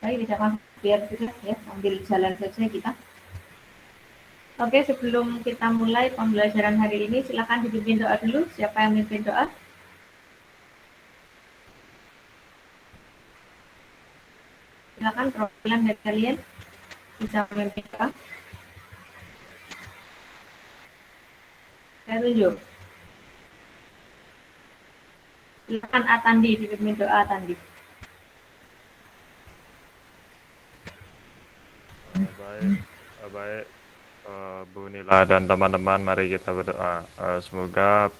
Baik, tidak apa, biar tidak ya, sambil jalan saja kita. Oke, sebelum kita mulai pembelajaran hari ini, silakan dipimpin doa dulu. Siapa yang memimpin doa? Silakan perwakilan dari kalian bisa memimpin doa. Saya tunjuk. Silakan Atandi dipimpin doa, Atandi. Baik, baik, Bu Nila dan teman-teman, mari kita berdoa. Semoga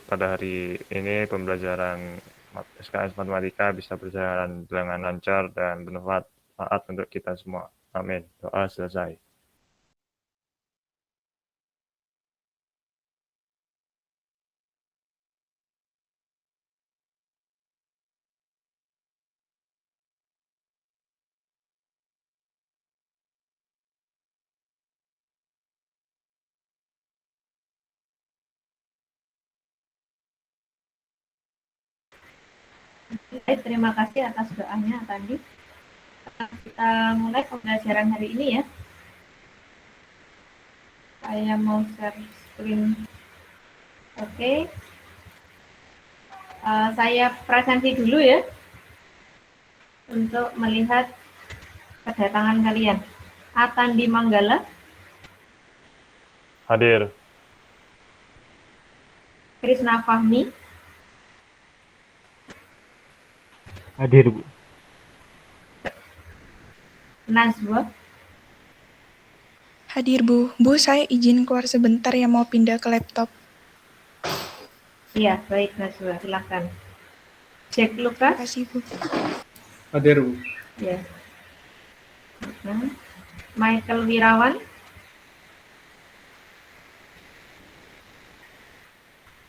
pada hari ini pembelajaran SKS Matematika bisa berjalan dengan lancar dan bermanfaat untuk kita semua. Amin. Doa selesai. Baik, terima kasih atas doanya, Atandi. Kita mulai pembelajaran hari ini ya. Saya mau share screen. Oke. Saya presensi dulu ya untuk melihat kedatangan kalian. Atandi Manggala. Hadir. Krisna Fahmi. Hadir, Bu. Nazwa. Hadir, Bu. Bu, saya izin keluar sebentar ya, mau pindah ke laptop. Iya, baik Nazwa, silakan. Jack Lucas. Terima kasih, Bu. Hadir, Bu. Ya. Michael Wirawan.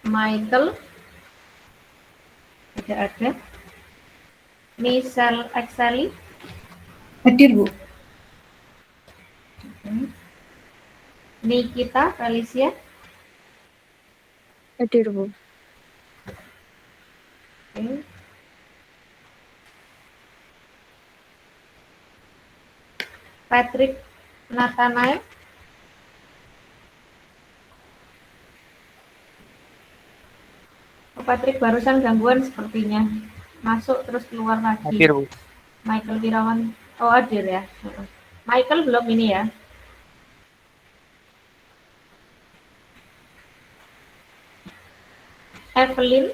Michael. Ada. Michelle Axeli. Hadir, Bu. Nikita Felicia. Hadir, Bu. Oke. Patrick Nathanael. Patrick barusan gangguan sepertinya. Masuk terus keluar lagi. Hadir, Bu. Michael Wirawan. Oh, hadir ya. Michael belum ini ya. Evelyn.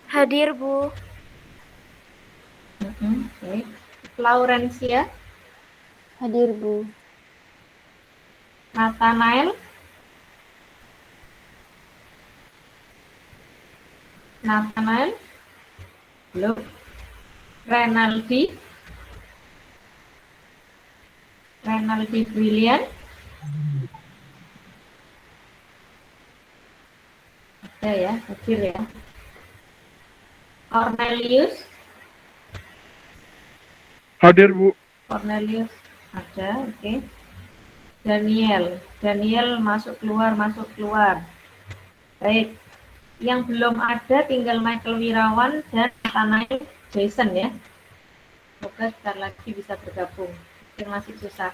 Hadir, Bu. Okay. Laurencia. Hadir, Bu. Nathanael. Nathanael. Belum. Renaldi. Renaldi Brilian. Ada ya, hadir ya. Cornelius. Hadir, Bu. Cornelius ada, oke. Daniel masuk keluar. Baik, yang belum ada tinggal Michael Wirawan dan Nathanael Jason ya. Semoga sebentar lagi bisa bergabung. Mungkin masih susah.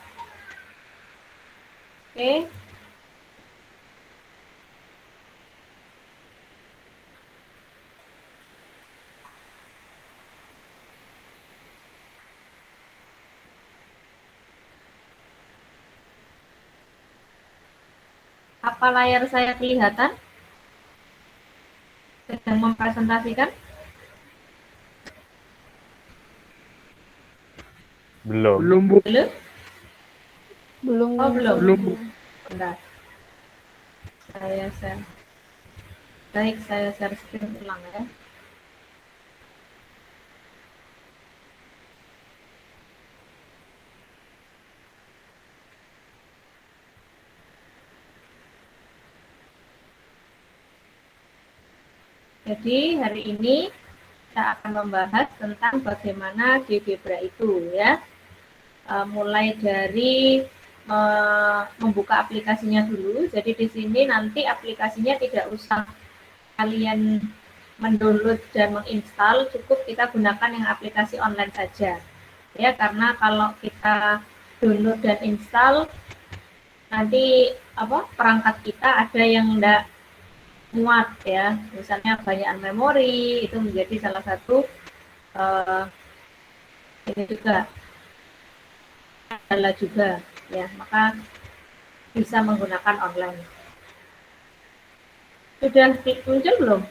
Oke. Apa layar saya kelihatan? Sedang mempresentasikan? Belum. Belum, Bu. Belum? Belum. Oh, belum. Belum, Bu. Bentar. Saya share screen ulang ya. Jadi hari ini kita akan membahas tentang bagaimana GeoGebra itu ya. Mulai dari membuka aplikasinya dulu. Jadi di sini nanti aplikasinya tidak usah kalian mendownload dan menginstal, cukup kita gunakan yang aplikasi online saja. Ya, karena kalau kita download dan install, nanti perangkat kita ada yang enggak muat ya, misalnya banyak memori, itu menjadi salah satu ini juga adalah juga ya, maka bisa menggunakan online. Sudah muncul belum?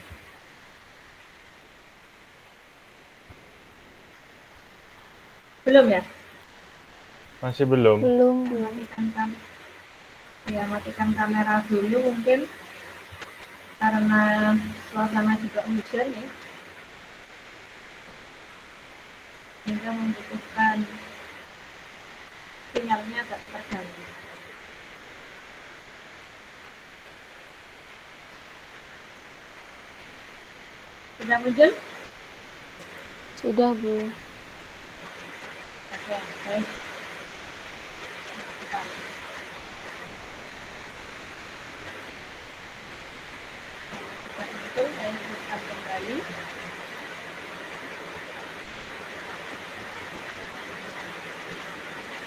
Belum ya? Masih belum. Belum. Matikan kamera dulu mungkin karena suasana juga hujan ya, sehingga membutuhkan sinyalnya agak terganggu. Sudah muncul? Sudah, Bu. Oke, baik. Itu saya lanjutkan kembali.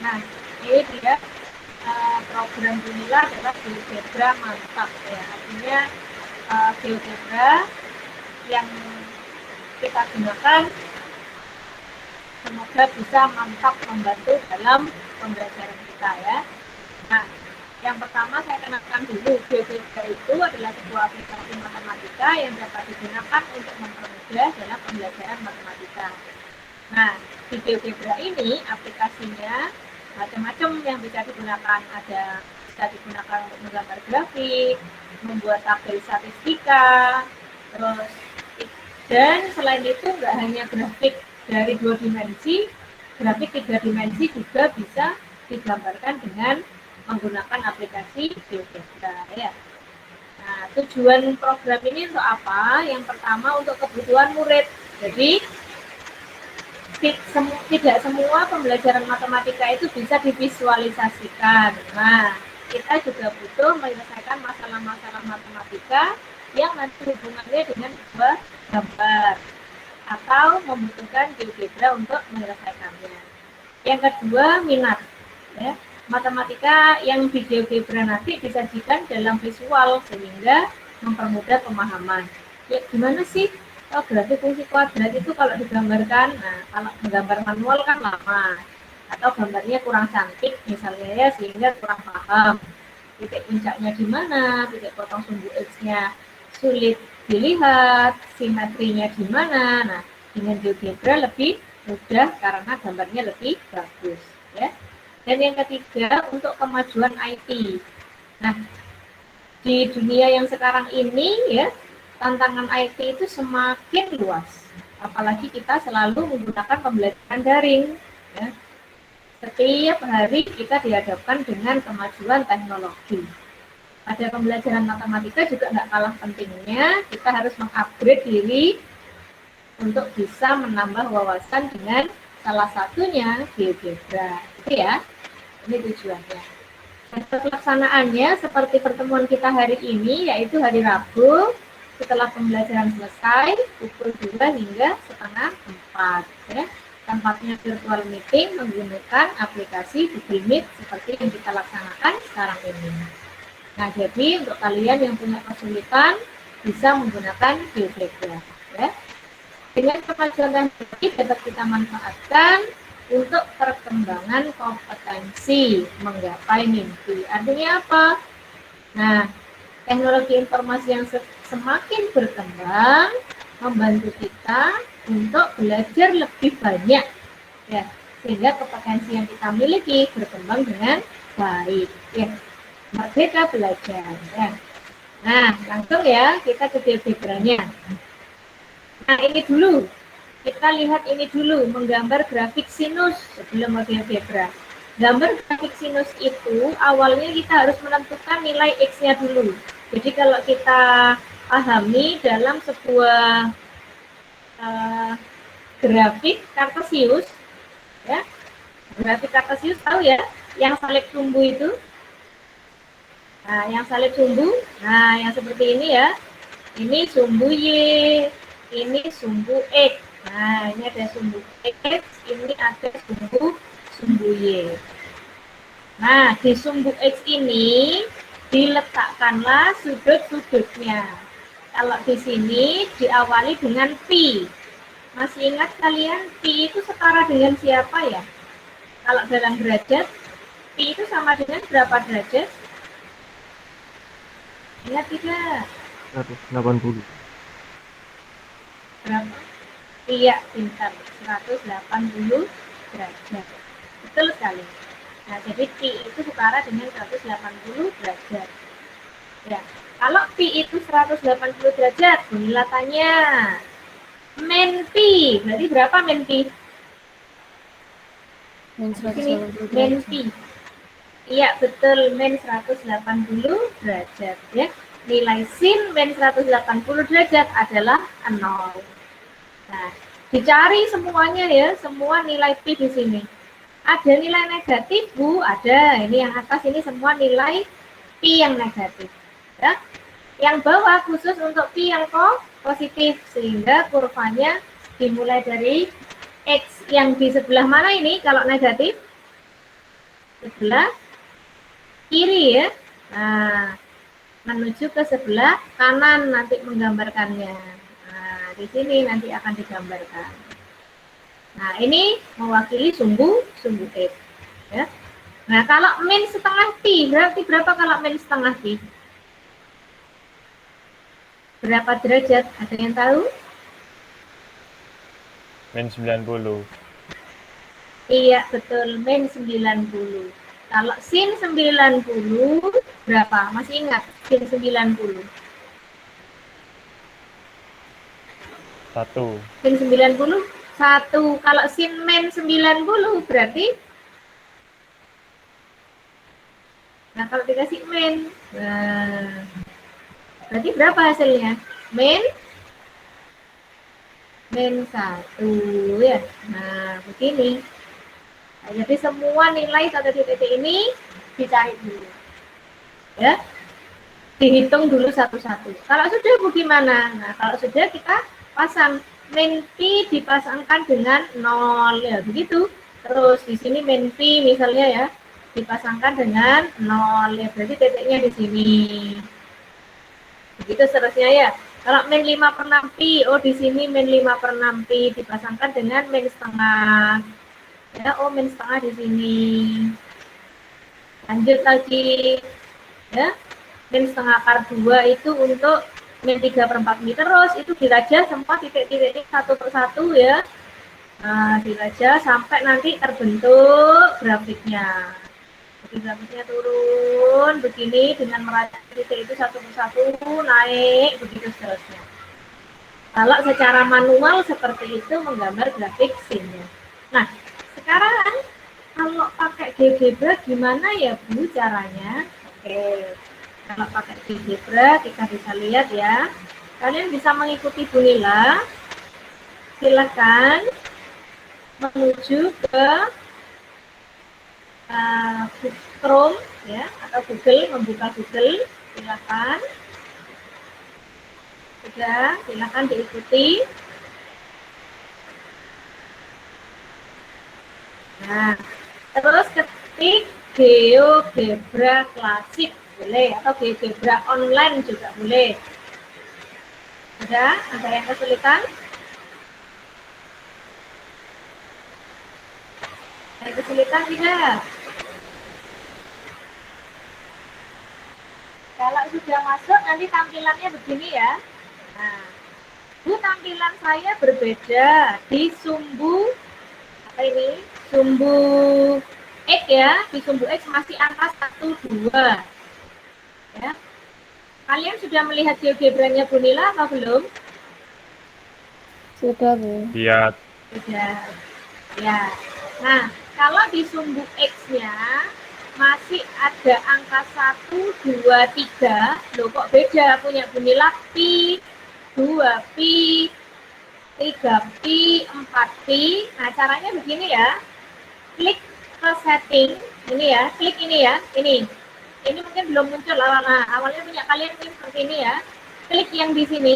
Nah, ini dia program Bunila adalah GeoGebra mantap ya. Artinya GeoGebra yang kita gunakan semoga bisa mantap membantu dalam pembelajaran kita ya. Nah, yang pertama saya kenalkan dulu, GeoGebra itu adalah sebuah aplikasi matematika yang dapat digunakan untuk mempermudah dalam pembelajaran matematika. Nah, di GeoGebra ini aplikasinya macam-macam yang bisa digunakan. Bisa digunakan untuk menggambar grafik, membuat tabel statistika, terus dan selain itu nggak hanya grafik dari 2 dimensi, grafik 3 dimensi juga bisa digambarkan dengan menggunakan aplikasi GeoGebra ya. Nah, tujuan program ini untuk apa? Yang pertama untuk kebutuhan murid. Jadi tidak semua pembelajaran matematika itu bisa divisualisasikan. Nah, kita juga butuh menyelesaikan masalah-masalah matematika yang nanti hubungannya dengan sebuah gambar atau membutuhkan GeoGebra untuk menyelesaikannya. Yang kedua, minat. Ya. Matematika yang di GeoGebra nanti disajikan dalam visual sehingga mempermudah pemahaman. Ya, gimana sih? Grafik fungsi kuadrat itu kalau digambarkan, nah kalau menggambar manual kan lama atau gambarnya kurang cantik misalnya ya, sehingga kurang paham titik puncaknya di mana, titik potong sumbu X-nya sulit dilihat, simetrinya di mana. Nah, dengan GeoGebra lebih mudah karena gambarnya lebih bagus ya. Dan yang ketiga, untuk kemajuan IT. Nah, di dunia yang sekarang ini ya, tantangan IT itu semakin luas, apalagi kita selalu menggunakan pembelajaran daring. Ya. Setiap hari kita dihadapkan dengan kemajuan teknologi. Pada pembelajaran matematika juga nggak kalah pentingnya, kita harus mengupgrade diri untuk bisa menambah wawasan dengan salah satunya GeoGebra. Itu ya, ini tujuannya. Dan pelaksanaannya seperti pertemuan kita hari ini, yaitu hari Rabu, setelah pembelajaran selesai pukul 2 hingga setengah 4 ya. Tempatnya virtual meeting menggunakan aplikasi Google Meet seperti yang kita laksanakan sekarang ini. Nah, jadi untuk kalian yang punya kesulitan bisa menggunakan GeoGebra ya. Dengan kemajuan teknologi dapat kita manfaatkan untuk perkembangan kompetensi menggapai mimpi. Artinya apa? Nah, teknologi informasi yang semakin berkembang membantu kita untuk belajar lebih banyak ya, sehingga kompetensi yang kita miliki berkembang dengan baik ya. Merdeka belajar ya. Nah, langsung ya kita ke GeoGebra-nya. Nah, ini dulu kita lihat ini dulu, menggambar grafik sinus sebelum GeoGebra. Gambar grafik sinus itu awalnya kita harus menentukan nilai X-nya dulu. Jadi kalau kita pahami dalam sebuah grafik kartesius, ya, grafik kartesius tahu ya, yang salib sumbu itu. Nah, yang salib sumbu, nah yang seperti ini ya, ini sumbu Y, ini sumbu X. Nah, ini ada sumbu X, ini ada sumbu Y. Nah, di sumbu X ini diletakkanlah sudut-sudutnya. Kalau di sini diawali dengan pi. Masih ingat kalian pi itu setara dengan siapa ya? Kalau dalam derajat, pi itu sama dengan berapa derajat? Ingat tidak? 180. Berapa? Iya, pintar. 180 derajat. Betul sekali. Nah, jadi pi itu setara dengan 180 derajat. Ya, kalau pi itu 180 derajat, Bunila tanya, men pi, berarti berapa men pi? Min Di sini 180 men derajat. pi. Iya, betul, men 180 derajat ya. Nilai sin men 180 derajat adalah 0. Nah, dicari semuanya ya, semua nilai pi di sini. Ada nilai negatif, Bu? Ada. Ini yang atas ini semua nilai pi yang negatif. Ya. Yang bawah khusus untuk pi yang positif, sehingga kurvanya dimulai dari X yang di sebelah mana ini kalau negatif? Sebelah kiri ya. Nah, menuju ke sebelah kanan nanti menggambarkannya. Nah, di sini nanti akan digambarkan. Nah, ini mewakili sumbu X. Ya. Nah, kalau min setengah pi, berarti berapa kalau min setengah pi? Berapa derajat? Ada yang tahu? Min 90. Iya, betul. Min 90. Kalau sin 90, berapa? Masih ingat? Sin 90. 1. Sin 90, 1. Kalau sin min 90, berarti? Nah, kalau dikasih min, nah, berarti berapa hasilnya? Min 1 ya. Nah, begini. Nah, jadi semua nilai pada titik ini dicari dulu. Ya. Dihitung dulu satu-satu. Kalau sudah bagaimana? Nah, kalau sudah kita pasang min pi dipasangkan dengan 0 ya, begitu. Terus di sini min pi misalnya ya dipasangkan dengan 0 ya, berarti titiknya di sini. Begitu seterusnya ya. Kalau min 5/6 pi, oh di sini min 5/6 pi dipasangkan dengan min setengah. Ya, oh min setengah di sini. Lanjut lagi. Ya. Min setengah akar 2 itu untuk min 3/4 pi. Terus itu dirajah semua titik-titiknya satu persatu ya. Nah, dirajah sampai nanti terbentuk grafiknya. Jadi grafiknya turun begini dengan merajah titik itu satu persatu naik begitu seterusnya. Kalau secara manual seperti itu menggambar grafik sinnya. Nah, sekarang kalau pakai GeoGebra gimana ya Bu caranya? Oke, kalau pakai GeoGebra kita bisa lihat ya. Kalian bisa mengikuti Bunila. Silakan menuju ke Chrome ya atau Google, membuka Google, silakan. Sudah, silakan diikuti. Nah, terus ketik GeoGebra klasik boleh atau GeoGebra online juga boleh. Sudah, ada yang kesulitan? Ada kesulitan tidak? Kalau sudah masuk nanti tampilannya begini ya. Nah, Bu, tampilan saya berbeda di sumbu apa ini? Sumbu X ya. Di sumbu X masih angka 1, 2. Ya. Kalian sudah melihat GeoGebra-nya Bunila atau belum? Sudah, Bu. Lihat. Sudah. Ya. Nah, kalau di sumbu X-nya masih ada angka 1, 2, 3. Loh kok beda? Punya Bunila pi, 2 pi, 3 pi, 4 pi. Nah, caranya begini ya. Klik ke setting. Ini ya, klik ini ya. Ini mungkin belum muncul awalnya. Awalnya punya kalian ini seperti ini ya. Klik yang di sini.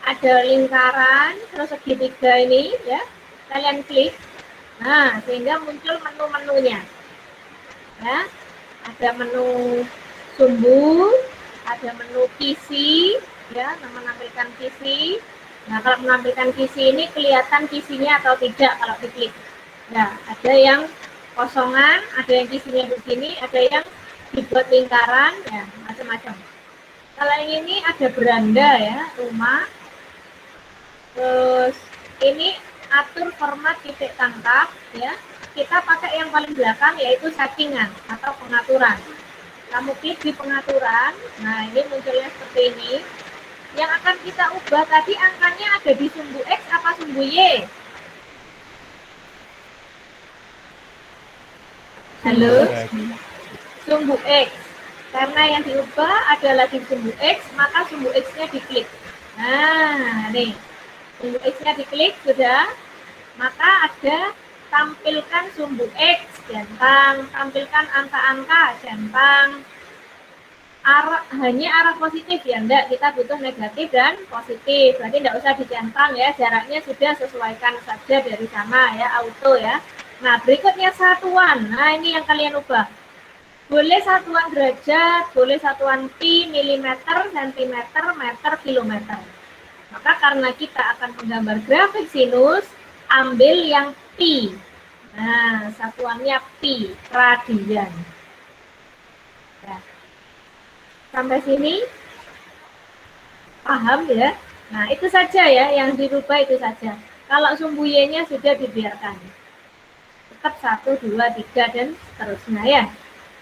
ada lingkaran, terus segitiga ini ya, kalian klik. Nah, sehingga muncul menu-menunya. Ya, ada menu sumbu, ada menu kisi, ya, menampilkan kisi. Nah, kalau menampilkan kisi ini kelihatan kisinya atau tidak kalau diklik. Nah, ada yang kosongan, ada yang kisinya begini, ada yang dibuat lingkaran, ya, macam-macam. Kalau yang ini ada beranda ya, rumah. Terus ini atur format titik tangkap ya. Kita pakai yang paling belakang yaitu settingan atau pengaturan. Kamu klik di pengaturan. Nah, ini munculnya seperti ini. Yang akan kita ubah tadi angkanya ada di sumbu X apa sumbu Y? Halo? Sumbu X. Karena yang diubah adalah di sumbu X, maka sumbu X-nya diklik. Nah, nih. Sumbu X-nya diklik sudah, maka ada tampilkan sumbu X, centang, tampilkan angka-angka, centang. Hanya arah positif ya, enggak, kita butuh negatif dan positif. Berarti enggak usah dicentang ya, jaraknya sudah sesuaikan saja dari sana ya, auto ya. Nah, berikutnya satuan. Nah, ini yang kalian ubah. Boleh satuan derajat, boleh satuan pi, milimeter, sentimeter, meter, kilometer. Maka karena kita akan menggambar grafik sinus, ambil yang pi. Nah, satuannya pi, radian. Ya. Sampai sini paham ya? Nah, itu saja ya, yang dirubah itu saja. Kalau sumbu Y-nya sudah dibiarkan. Tetap 1, 2, 3, dan seterusnya ya.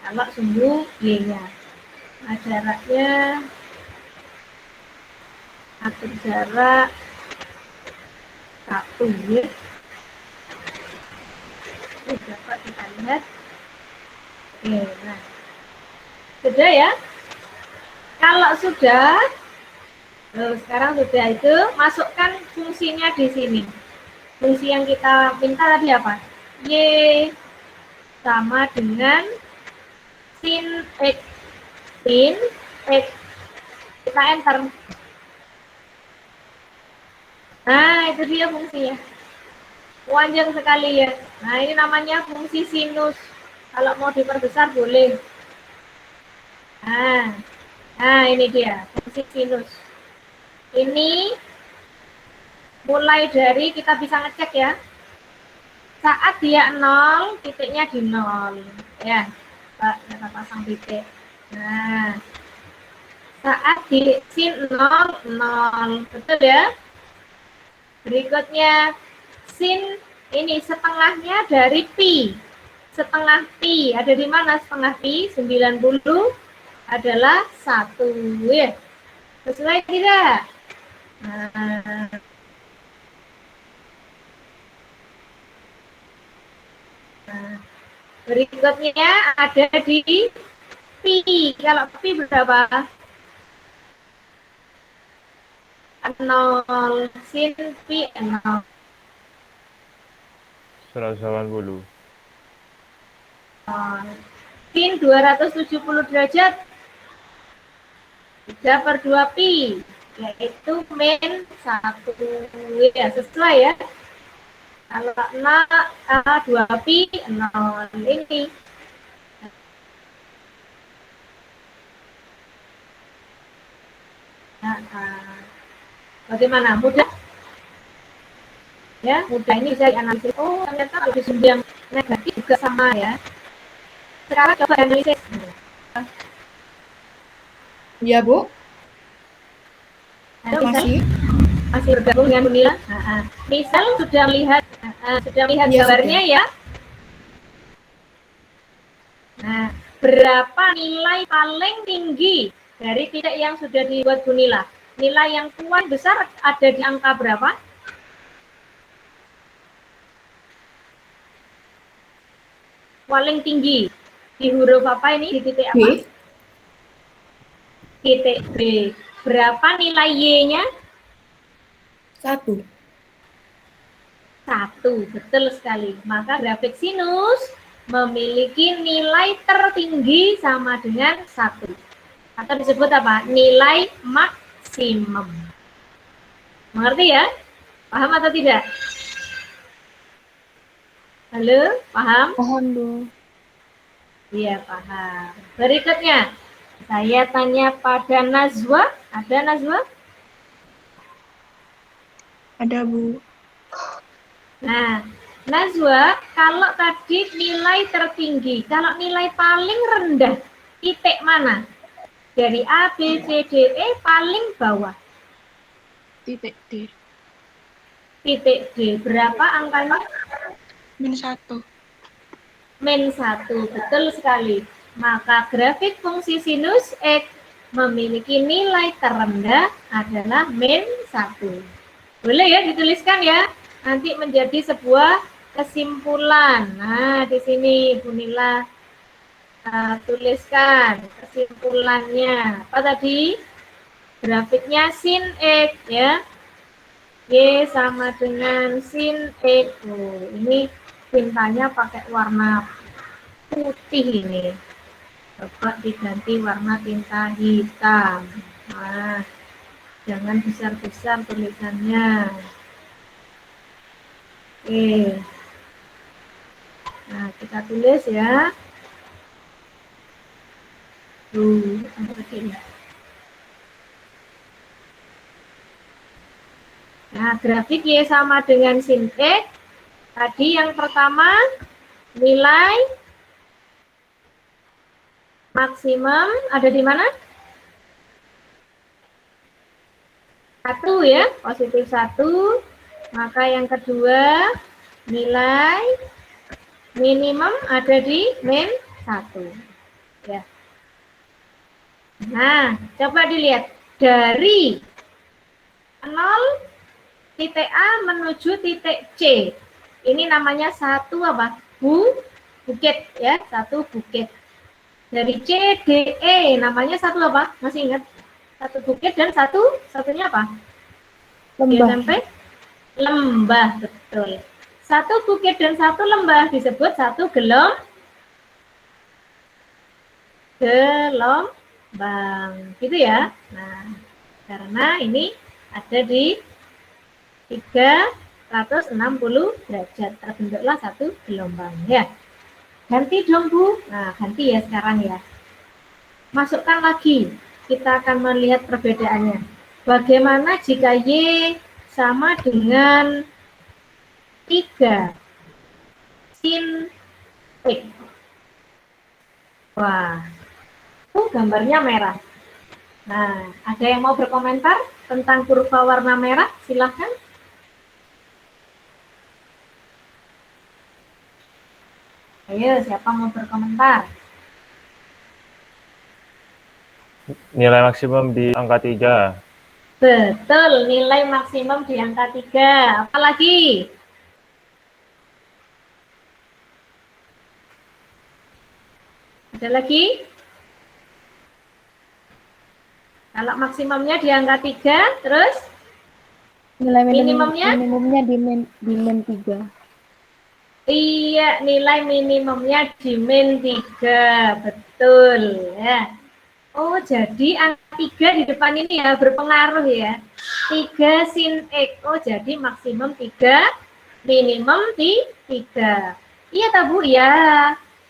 Kalau sumbu Y-nya. Nah, jaraknya atur jarak 1 ya. Ini dapat kita lihat. Oke, nah. Sudah ya? Kalau sudah, sekarang sudah itu, masukkan fungsinya di sini. Fungsi yang kita minta tadi apa? Y sama dengan sin X. Sin X. Kita enter. Nah, itu dia fungsinya. Panjang sekali ya. Nah, ini namanya fungsi sinus. Kalau mau diperbesar boleh. Nah, ini dia fungsi sinus. Ini mulai dari kita bisa ngecek ya. Saat dia 0, titiknya di 0. Ya, kita pasang titik. Nah, saat di sin 0, 0. Betul ya? Berikutnya, sin ini setengahnya dari pi. Setengah pi. Ada di mana setengah pi? 90 adalah 1. Ya. Sesuai tidak? Nah. Berikutnya ada di pi. Kalau pi berapa? 0. Sin pi 0. 180. Sin 270 derajat 3/2 pi, yaitu min 1. Ya, sesuai ya. Kalau 2 pi 0 ini. Bagaimana? Mudah? Ya, mudah. Ini bisa dianalisis. Oh, ternyata kalau di sumbu yang negatif juga sama ya. Sekarang coba analisis. Ya, Bu. Masih bergabung dengan Bunila. Misal sudah lihat gambarnya ya. Nah, berapa nilai paling tinggi dari titik yang sudah dibuat Bunila? Nilai yang paling besar ada di angka berapa? Paling tinggi di huruf apa ini? Di titik apa? B. Titik B. Berapa nilai Y-nya? 1. 1, betul sekali. Maka grafik sinus memiliki nilai tertinggi sama dengan 1. Atau disebut apa? Nilai maksimum. Mengerti ya? Paham atau tidak? Halo, paham? Paham, Bu. Iya, paham. Berikutnya, saya tanya pada Nazwa. Ada Nazwa? Ada, Bu. Nah, Nazwa, kalau tadi nilai tertinggi, kalau nilai paling rendah, titik mana? Dari A, B, C, D, E, paling bawah. Titik D. Titik D, berapa angkanya? -1. -1, betul sekali. Maka grafik fungsi sinus X memiliki nilai terendah adalah -1. Boleh ya dituliskan ya? Nanti menjadi sebuah kesimpulan. Nah, di sini Bu Nila tuliskan kesimpulannya. Apa tadi? Grafiknya sin X ya. Y sama dengan sin X. Oh, ini tintanya pakai warna putih ini. Coba diganti warna tinta hitam. Nah, jangan besar-besar tulisannya. Oke. Nah, kita tulis ya. Tuh, seperti ini. Nah, grafik Y sama dengan sin X. Tadi yang pertama, nilai maksimum ada di mana? 1 ya, positif 1. Maka yang kedua, nilai minimum ada di -1. Ya. Nah, coba dilihat. Dari 0 titik A menuju titik C. Ini namanya satu apa? Bukit ya, satu bukit. Dari C, D, E namanya satu apa? Masih ingat? Satu bukit dan satunya apa? Lembah. SMP? Lembah, betul. Satu bukit dan satu lembah disebut satu gelombang. Gitu ya. Nah, karena ini ada di 360 derajat. Terbentuklah satu gelombang ya. Ganti dong Bu. Nah, ganti ya sekarang ya. Masukkan lagi. Kita akan melihat perbedaannya. Bagaimana jika Y sama dengan 3 sin X. Wah, gambarnya merah. Nah, ada yang mau berkomentar tentang kurva warna merah? Silahkan. Ayo, siapa mau berkomentar? Nilai maksimum di angka 3. Betul, nilai maksimum di angka 3. Apalagi? Ada lagi? Kalau maksimumnya di angka 3, terus Nilai minimumnya? Minimumnya di min 3. Iya, nilai minimumnya di -3. Betul ya. Oh, jadi angka 3 di depan ini ya berpengaruh ya. 3 sin X. Oh, jadi maksimum 3, minimum di 3. Iya tak Bu? Ya.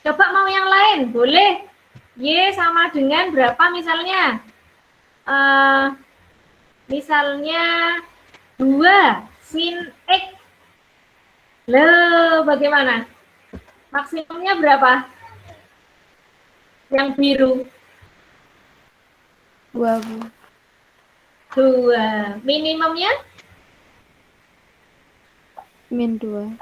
Coba mau yang lain, boleh. Y sama dengan berapa misalnya? Misalnya 2 sin X. Loh, bagaimana? Maksimumnya berapa? Yang biru. 2, Bu. 2. Minimumnya? Min 2.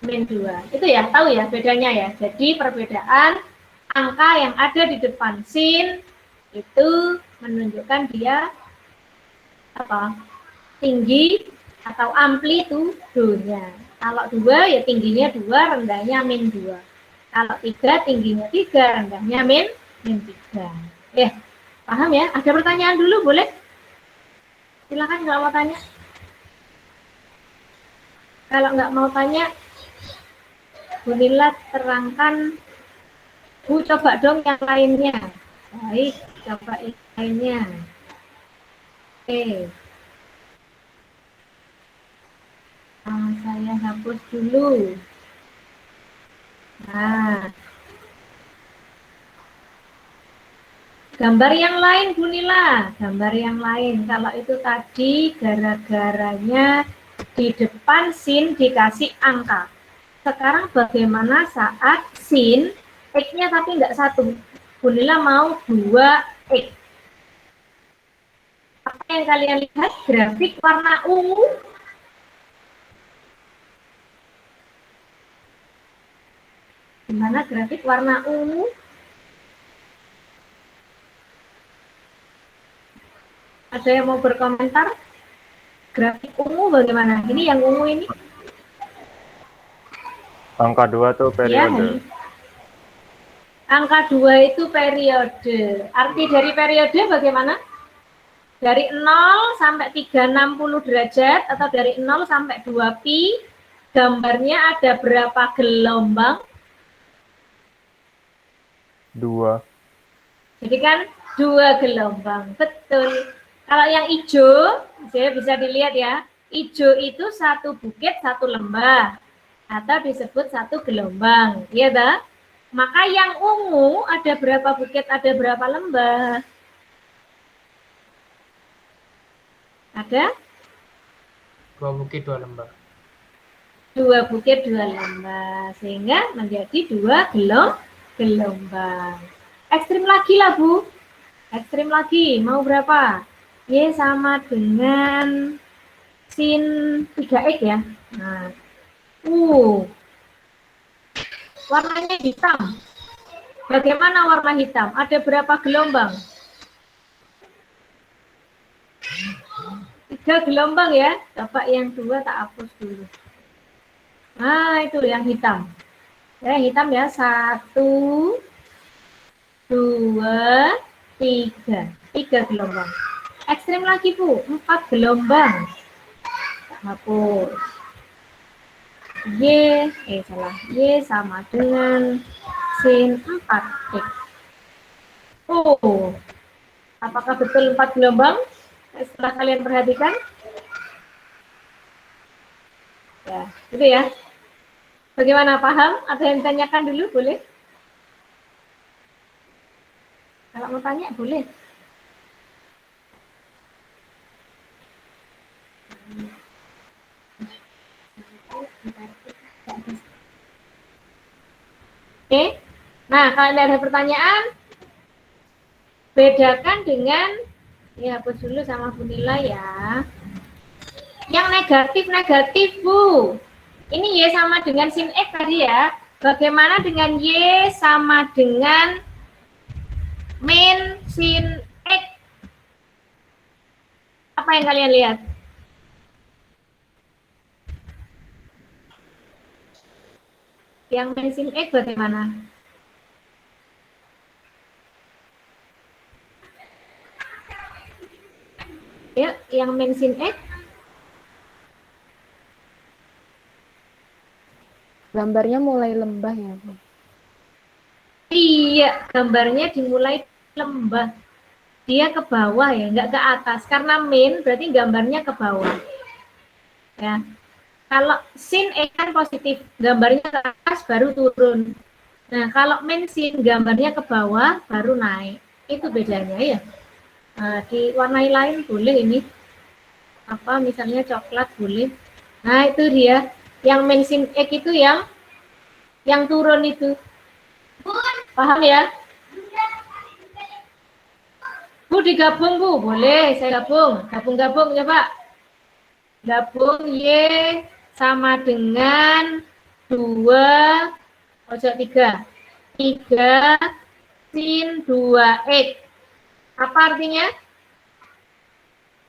-2. Itu ya, tahu ya bedanya ya. Jadi perbedaan angka yang ada di depan sin itu menunjukkan dia apa? Tinggi atau amplitudenya. Kalau 2 ya tingginya 2, rendahnya -2. Kalau 3 tingginya 3, rendahnya -3. Paham ya? Ada pertanyaan dulu boleh? Silakan kalau mau tanya. Kalau nggak mau tanya, Bu Nila terangkan. Bu, coba dong yang lainnya. Baik, coba yang lainnya. Oke. Saya hapus dulu. Nah, gambar yang lain Bu Nila, gambar yang lain. Kalau itu tadi gara-garanya di depan sin dikasih angka. Sekarang bagaimana saat sin, X-nya tapi nggak 1. Bu Nila mau 2X. Apa yang kalian lihat? Grafik warna ungu. Gimana grafik warna ungu? Ada yang mau berkomentar? Grafik ungu bagaimana? Ini yang ungu ini? Angka 2 tuh periode. Ya, angka 2 itu periode. Arti dari periode bagaimana? Dari 0 sampai 360 derajat atau dari 0 sampai 2 pi, gambarnya ada berapa gelombang? 2. Jadi kan 2 gelombang, betul. Kalau yang hijau, saya bisa dilihat ya, hijau itu 1 bukit 1 lembah atau disebut 1 gelombang, ya dah? Maka yang ungu ada berapa bukit, ada berapa lembah? Ada? 2 bukit 2 lembah. 2 bukit 2 lembah, sehingga menjadi 2 gelombang. Ekstrim lagi lah Bu, ekstrim lagi, mau berapa? Y sama dengan sin 3X ya. Nah, warnanya hitam. Bagaimana warna hitam? Ada berapa gelombang? 3 gelombang ya. Coba yang 2 tak hapus dulu. Nah, itu yang hitam. Ya, hitam ya. 1, 2, 3. 3 gelombang. Ekstrim lagi Bu, 4 gelombang. Tak hapus. Y sama dengan sin 4X. Apakah betul 4 gelombang? Setelah kalian perhatikan. Ya, gitu ya. Bagaimana, paham? Ada yang tanyakan dulu, boleh? Kalau mau tanya, boleh. Oke. Nah, kalau ada pertanyaan, bedakan dengan, ya hapus dulu sama Bu Nila ya. Yang negatif-negatif, Bu. Ini Y sama dengan sin X tadi ya. Bagaimana dengan Y sama dengan min sin X? Apa yang kalian lihat? Yang min sin X bagaimana? Ya, yang min sin X. Gambarnya mulai lembah ya, Bu. Iya, gambarnya dimulai lembah. Dia ke bawah ya, nggak ke atas. Karena min berarti gambarnya ke bawah. Ya. Kalau sin X kan positif, gambarnya ke atas baru turun. Nah, kalau min sin gambarnya ke bawah baru naik. Itu bedanya ya. Nah, diwarnai lain boleh ini. Apa misalnya coklat boleh. Nah, itu dia. Yang min sin X itu yang turun itu. Paham ya? Bu digabung Bu, boleh saya gabung. Gabung-gabung coba. Gabung Y sama dengan 2 pojok 3. 3 sin 2X. Apa artinya?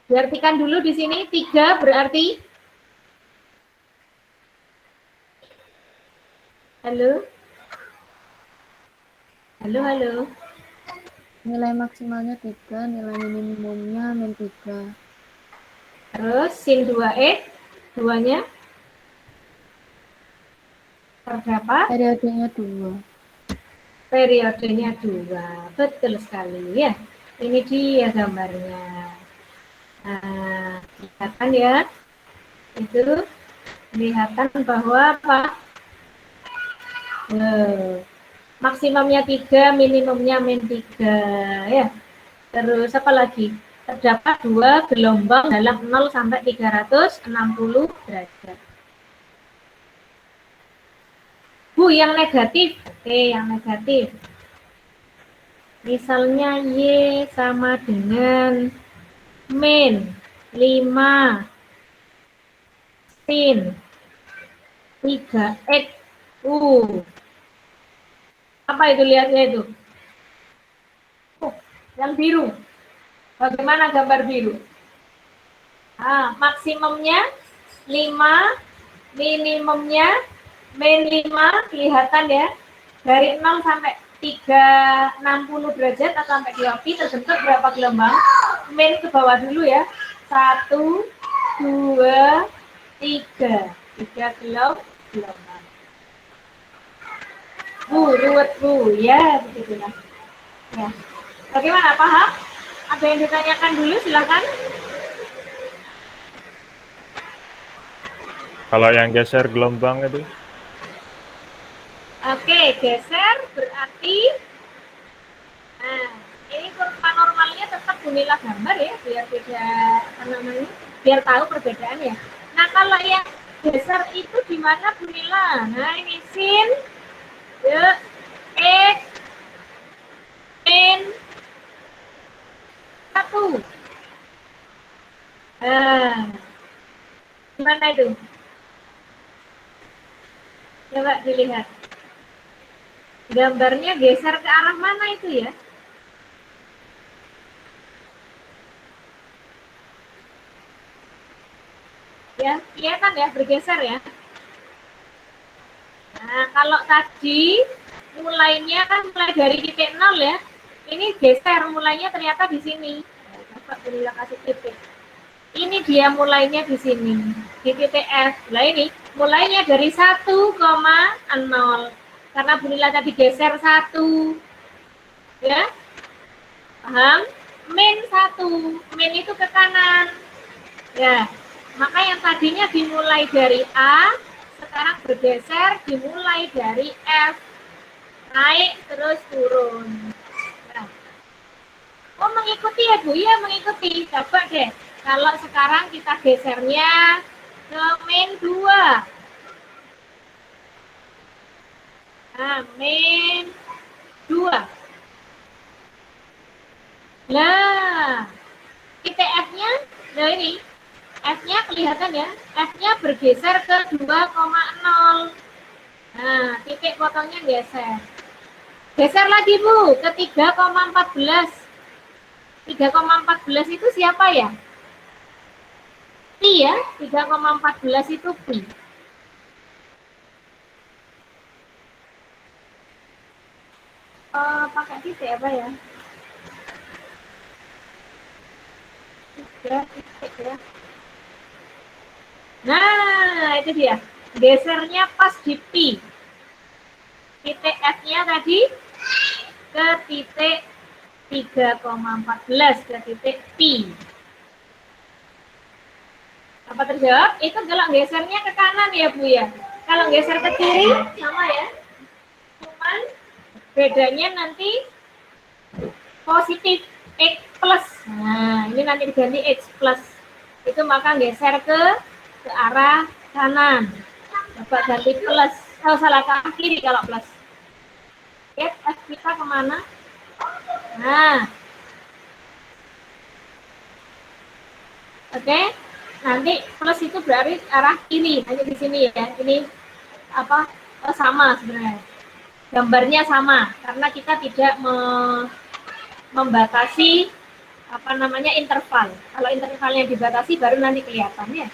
Diartikan dulu di sini 3 berarti halo. Halo. Nilai maksimalnya 3, nilai minimumnya min 3. Terus sin 2X, 2-nya terdapat Periodenya 2. periodenya 2. Betul sekali ya. Ini dia gambarnya. Nah, lihat kan ya. Itu kelihatan bahwa apa? Maksimumnya 3, minimumnya min 3 ya. Terus apa lagi? Terdapat 2 gelombang dalam 0 sampai 360 derajat. Bu, yang negatif. Oke, yang negatif. Misalnya Y sama dengan min 5 sin 3X. Apa itu, lihatnya itu? Yang biru. Bagaimana gambar biru? Maksimumnya 5, minimumnya min 5, kelihatan ya. Dari 0 sampai 360 derajat atau sampai 2pi terbentuk berapa gelombang? Min ke bawah dulu ya. 1, 2, 3. 3 gelombang. Ruwet Bu, ya begitulah. Ya. Bagaimana, paham? Ada yang ditanyakan dulu, silakan. Kalau yang geser gelombang itu? Oke, geser berarti ini kurva normalnya tetap Bunila gambar ya, biar tidak biar tahu perbedaannya. Nah, kalau yang geser itu di mana Bunila? Nah, ini sin X min 1. Gimana itu? Coba dilihat. Gambarnya geser ke arah mana itu ya? Ya, kelihatan ya, bergeser ya. Nah, kalau tadi mulainya kan mulai dari titik 0 ya. Ini geser, mulainya ternyata di sini. Coba Bunila kasih titik. Ini dia mulainya di sini, di titik F. Nah ini mulainya dari 1,0. Karena Bunila tadi geser 1. Ya, paham? Min 1. Min itu ke kanan. Ya, maka yang tadinya dimulai dari A, sekarang bergeser dimulai dari F. Naik terus turun. Nah. Oh, mengikuti ya Bu? Ya, mengikuti. Coba deh. Kalau sekarang kita gesernya ke min 2. Nah, min 2. Nah, titik F-nya, nah ini, F-nya kelihatan ya, F-nya bergeser ke 2,0. Nah, titik potongnya geser. Geser lagi Bu, ke 3,14. 3,14 itu siapa ya? Pi ya, 3,14 itu pi. Pakai titik apa ya? 3 titik ya. Nah, itu dia. Gesernya pas di pi. Titik F-nya tadi ke titik 3,14, ke titik pi. Apa terjawab? Itu kalau gesernya ke kanan ya Bu ya. Kalau geser ke kiri sama ya. Cuman bedanya nanti positif X plus. Nah, ini nanti diganti X plus. Itu maka geser ke arah kanan. Coba ganti plus. Oh, salah, ke arah kiri kalau plus. Lihat F kita kemana? Nah. Oke. Nanti plus itu berarti arah kiri, hanya di sini ya. Ini apa? Sama sebenarnya. Gambarnya sama karena kita tidak membatasi apa namanya interval. Kalau intervalnya dibatasi baru nanti kelihatan ya.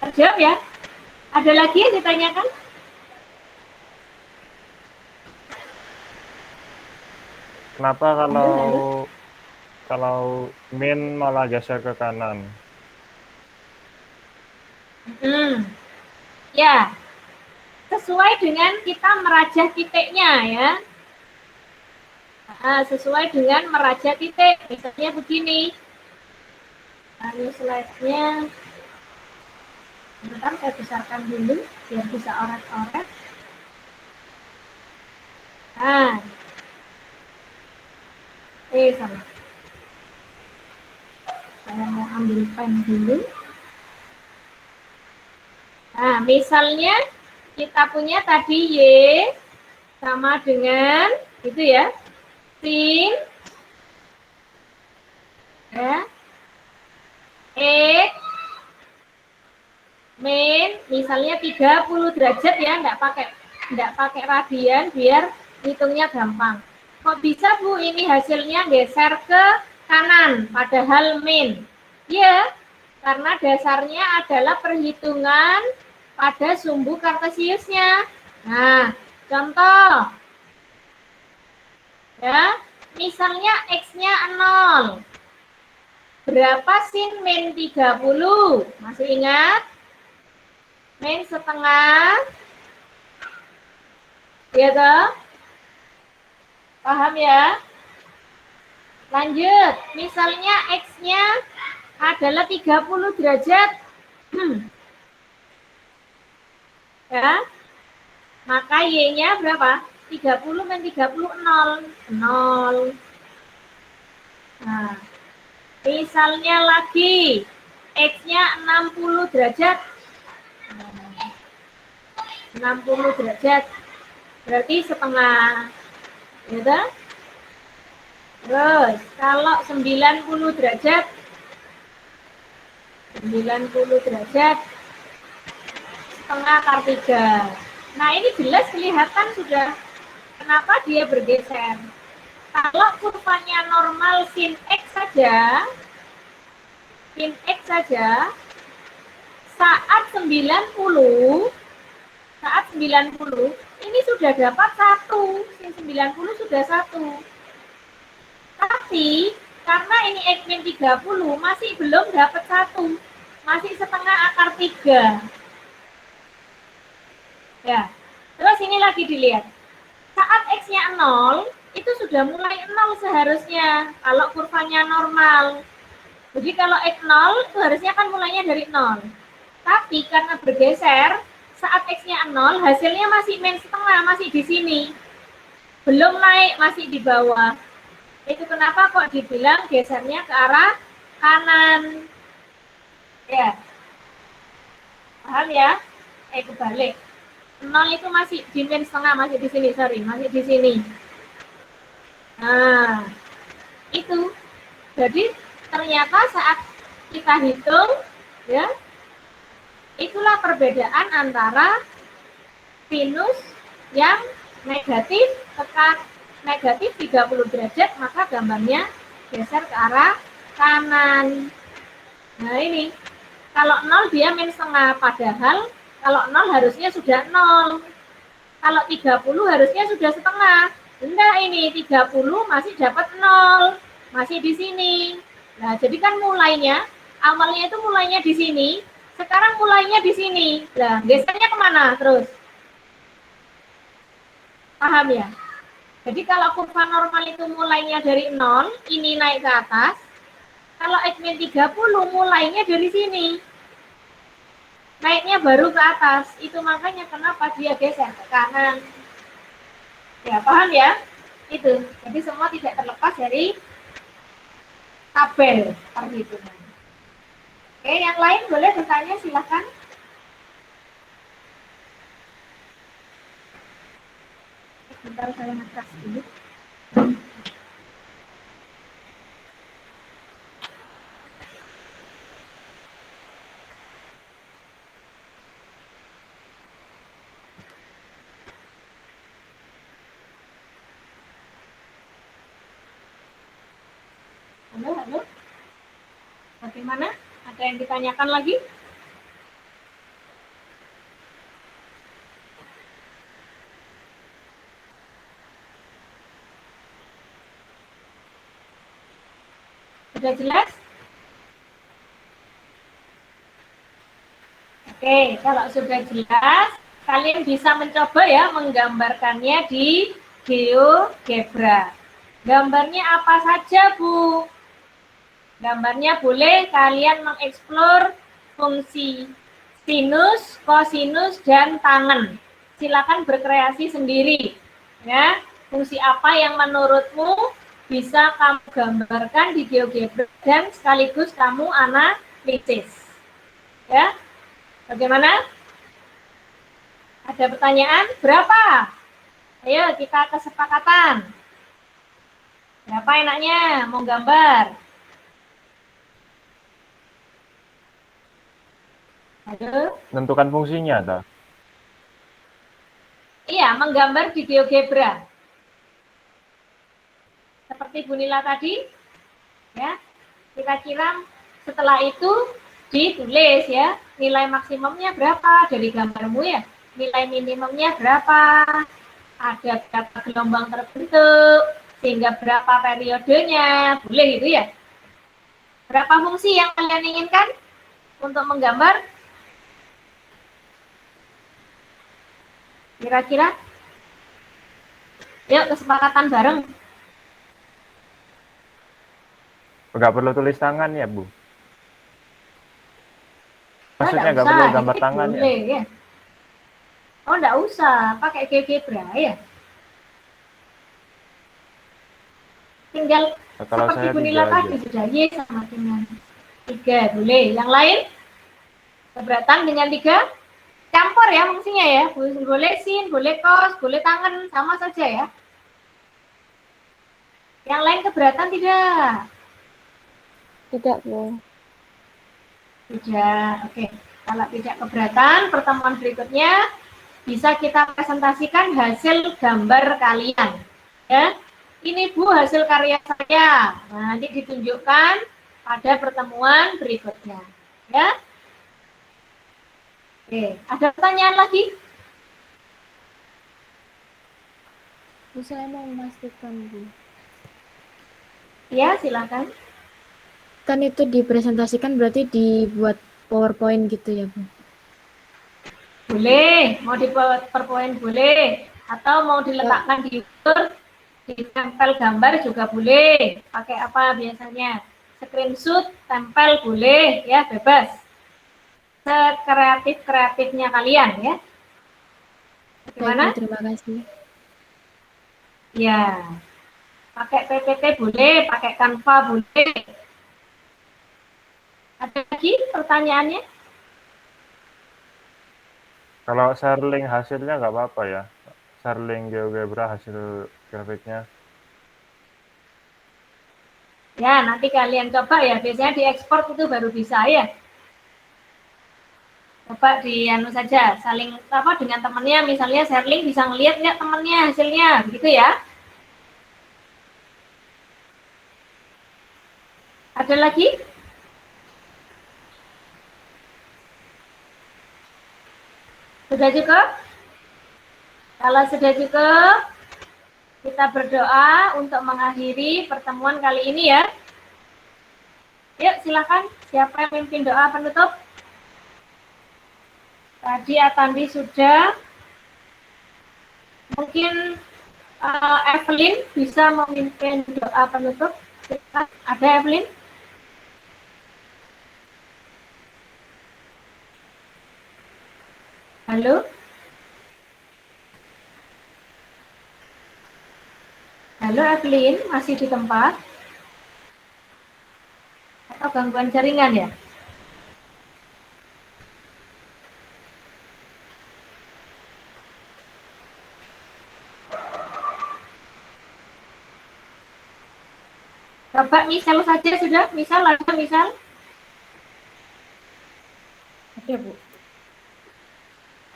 Terjawab ya? Ada lagi yang ditanyakan? Kenapa kalau min malah geser ke kanan? Ya, sesuai dengan kita merajah titiknya ya. Nah, sesuai dengan merajah titik, misalnya begini. Ini slide-nya. Sebentar saya besarkan dulu biar bisa oret-oret. Nah, sama. Saya mau ambil pen dulu. Nah, misalnya kita punya tadi Y sama dengan itu ya, sin ya, X min misalnya 30 derajat ya, enggak pakai radian biar hitungnya gampang. Kok bisa Bu ini hasilnya geser ke kanan padahal min? Ya, karena dasarnya adalah perhitungan pada sumbu kartesiusnya. Nah, contoh. Ya, misalnya X-nya 0. Berapa sin min 30? Masih ingat? Min setengah. Ya toh? Paham ya? Lanjut. Misalnya X-nya adalah 30 derajat. Ya. Maka Y-nya berapa? 30 min 30, 0. 0. Nah, misalnya lagi X-nya 60 derajat. 60 derajat. Berarti setengah. Ya. Terus, kalau 90 derajat. 90 derajat. Setengah akar 3. Nah, ini jelas kelihatan sudah kenapa dia bergeser. Kalau kurvanya normal sin X saja, saat 90, ini sudah dapat 1, sin 90 sudah 1. Tapi, karena ini X min 30, masih belum dapat 1, masih setengah akar 3. Ya, terus ini lagi dilihat. Saat X-nya 0, itu sudah mulai 0 seharusnya, kalau kurvanya normal. Jadi kalau X 0, itu harusnya kan mulainya dari 0. Tapi karena bergeser, saat X-nya 0, hasilnya masih min setengah, masih di sini. Belum naik, masih di bawah. Itu kenapa kok dibilang gesernya ke arah kanan. Ya. Paham ya? Kebalik. 0 itu masih di min setengah, masih di sini, masih di sini. Nah, itu. Jadi ternyata saat kita hitung, ya, itulah perbedaan antara sinus yang negatif tekan negatif 30 derajat, maka gambarnya geser ke arah kanan. Nah ini, kalau 0 dia min setengah, padahal kalau 0 harusnya sudah 0. Kalau 30 harusnya sudah setengah. Enggak, ini 30 masih dapat 0. Masih di sini. Nah, jadi kan mulainya, awalnya itu mulainya di sini. Sekarang mulainya di sini. Nah, gesernya kemana terus? Paham ya? Jadi kalau kurva normal itu mulainya dari 0, ini naik ke atas. Kalau X min 30 mulainya dari sini. Naiknya baru ke atas. Itu makanya kenapa dia geser ke kanan. Ya, paham ya? Itu. Jadi semua tidak terlepas dari tabel perhitungan. Oke, yang lain boleh bertanya, silakan. Sebentar saya ngecas dulu. Halo. Bagaimana? Ada yang ditanyakan lagi? Sudah jelas? Oke, kalau sudah jelas, kalian bisa mencoba ya menggambarkannya di GeoGebra. Gambarnya apa saja, Bu? Gambarnya boleh kalian mengeksplor fungsi sinus, kosinus, dan tangen. Silakan berkreasi sendiri. Ya, fungsi apa yang menurutmu bisa kamu gambarkan di GeoGebra dan sekaligus kamu analisis. Ya, bagaimana? Ada pertanyaan? Berapa? Ayo kita kesepakatan. Berapa enaknya mau gambar? Aduh. Tentukan fungsinya, toh. Iya, menggambar di GeoGebra. Seperti Bu Nila tadi, ya. Kira-kira setelah itu ditulis ya, nilai maksimumnya berapa dari gambarmu ya, nilai minimumnya berapa, ada berapa gelombang terbentuk, sehingga berapa periodenya, boleh gitu ya. Berapa fungsi yang kalian inginkan untuk menggambar? Kira-kira? Yuk, kesepakatan bareng. Nggak perlu tulis tangan ya, Bu? Maksudnya nggak usah, perlu gambar ini tangan boleh, ya? ya? Oh, nggak usah. Pakai GeoGebra ya. Tinggal Kalau seperti saya Bu Nila 3 tadi, aja. sudah Y sama dengan 3. Boleh. Yang lain? Keberatan dengan 3? Campur ya fungsinya ya. Boleh sin, boleh kos, boleh tangan. Sama saja ya. Yang lain keberatan tidak? Tidak, Bu. Tidak. Oke. Kalau tidak keberatan, pertemuan berikutnya bisa kita presentasikan hasil gambar kalian. Ya. Ini Bu hasil karya saya. Nah, nanti ditunjukkan pada pertemuan berikutnya. Ya. Oke, ada pertanyaan lagi? Bu, saya mau memastikan, Bu. Ya, silakan. Kan itu dipresentasikan berarti dibuat PowerPoint gitu ya, Bu? Boleh, mau di PowerPoint boleh, atau mau diletakkan di Word, ditempel gambar juga boleh. Pakai apa biasanya? Screenshot, tempel boleh, ya bebas. Sekreatif-kreatifnya kalian ya. Bagaimana? Baik, Bu, terima kasih. Ya, pakai PPT boleh, pakai Canva boleh. Ada lagi pertanyaannya? Kalau share link hasilnya nggak apa-apa ya? Share link GeoGebra hasil grafiknya. Ya, nanti kalian coba ya. Biasanya diekspor itu baru bisa ya. Coba di anu saja, saling apa dengan temannya, misalnya share link bisa ngelihat nggak temannya hasilnya, begitu ya. Ada lagi? Sudah cukup? Kalau sudah cukup, kita berdoa untuk mengakhiri pertemuan kali ini ya. Yuk silakan, siapa yang memimpin doa penutup? Tadi Atandi sudah. Mungkin Evelyn bisa memimpin doa penutup. Ada Evelyn? Halo? Halo Evelyn, masih di tempat? Atau gangguan jaringan ya? Coba misal saja sudah, misal ada misal. Ada, Bu.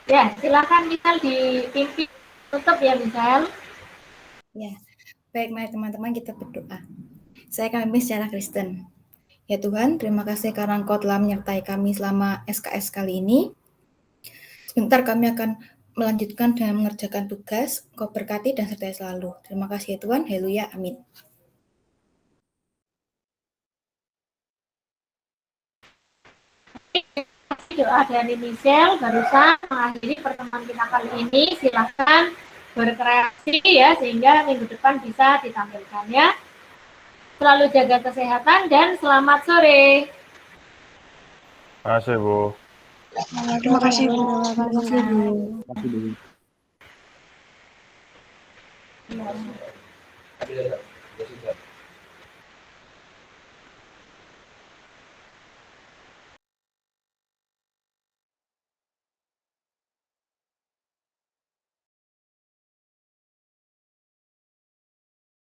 Ya, silakan misal dipimpin tutup ya misal. Ya, baik mari teman-teman kita berdoa. Saya akan memimpin secara Kristen. Ya Tuhan, terima kasih karena Engkau telah menyertai kami selama SKS kali ini. Sebentar kami akan melanjutkan dengan mengerjakan tugas. Engkau berkati dan sertai selalu. Terima kasih ya Tuhan. Haleluya. Amin. Doa dari Michelle barusan mengakhiri pertemuan kita kali ini. Silahkan berkreasi ya sehingga minggu depan bisa ditampilkan ya. Selalu jaga kesehatan dan selamat sore. Terima kasih, Bu. Terima kasih, Bu. Terima kasih, Bu. Terima kasih, Bu.